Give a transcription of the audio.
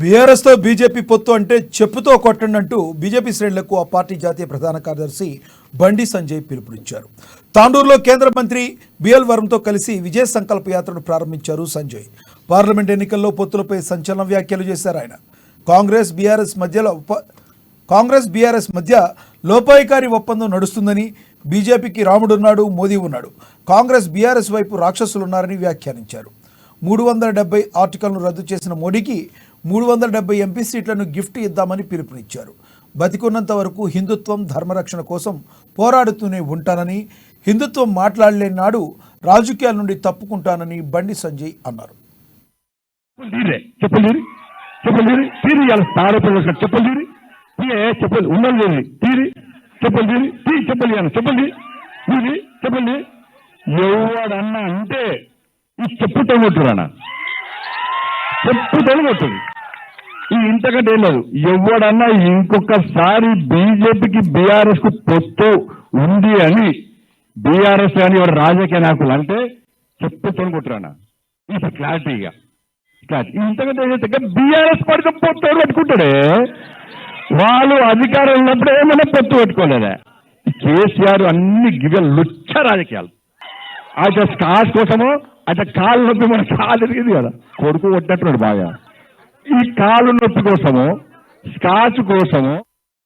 BRS తో BJP పొత్తు అంటే చెప్పుతో కొట్టండి అంటూ బీజేపీ శ్రేణులకు ఆ పార్టీ జాతీయ ప్రధాన కార్యదర్శి బండి సంజయ్ పిలుపునిచ్చారు. తాండూరులో కేంద్ర మంత్రి బిఎల్ వరంతో కలిసి విజయ సంకల్ప యాత్రను ప్రారంభించారు సంజయ్. పార్లమెంట్ ఎన్నికల్లో పొత్తులపై సంచలన వ్యాఖ్యలు చేశారు ఆయన. కాంగ్రెస్ బీఆర్ఎస్ మధ్య లోపాయికారి ఒప్పందం నడుస్తుందని, బీజేపీకి రాముడున్నాడు, మోదీ ఉన్నాడు, కాంగ్రెస్ బీఆర్ఎస్ వైపు రాక్షసులున్నారని వ్యాఖ్యానించారు. 370 ఆర్టికల్ను రద్దు చేసిన మోడీకి 370 ఎంపీ సీట్లను గిఫ్ట్ ఇద్దామని పిలుపునిచ్చారు. బతికున్నంత వరకు హిందుత్వం, ధర్మరక్షణ కోసం పోరాడుతూనే ఉంటానని, హిందుత్వం మాట్లాడలేని నాడు రాజకీయాల నుండి తప్పుకుంటానని బండి సంజయ్ అన్నారు. ఎవడన్నా అంటే ఈ చెప్పుతో కొట్టురానా, చెప్పుతో కొట్టుంది. ఈ ఇంతకంటే ఏం లేదు. ఎవడన్నా ఇంకొకసారి బీజేపీకి బీఆర్ఎస్ కు పొత్తు ఉంది అని బీఆర్ఎస్ కానీ ఎవరు రాజకీయ నాయకులు అంటే చెప్పుతో కొట్టురానా. ఇది క్లారిటీగా ఇంతకంటే బీఆర్ఎస్ పడితే పొత్తు పెట్టుకుంటాడే. వాళ్ళు అధికారం ఉన్నప్పుడు ఏమైనా పొత్తు పెట్టుకోలేదా. కేసీఆర్ అన్ని లుచ్చ రాజకీయాలు. అయితే స్కాచ్ కోసమో అయితే కాలు నొప్పి మన కాలు ఎదిగింది కదా, కొడుకు కొట్టినట్టున్నాడు బాగా. ఈ కాలు నొప్పి కోసమో స్కాచ్ కోసమో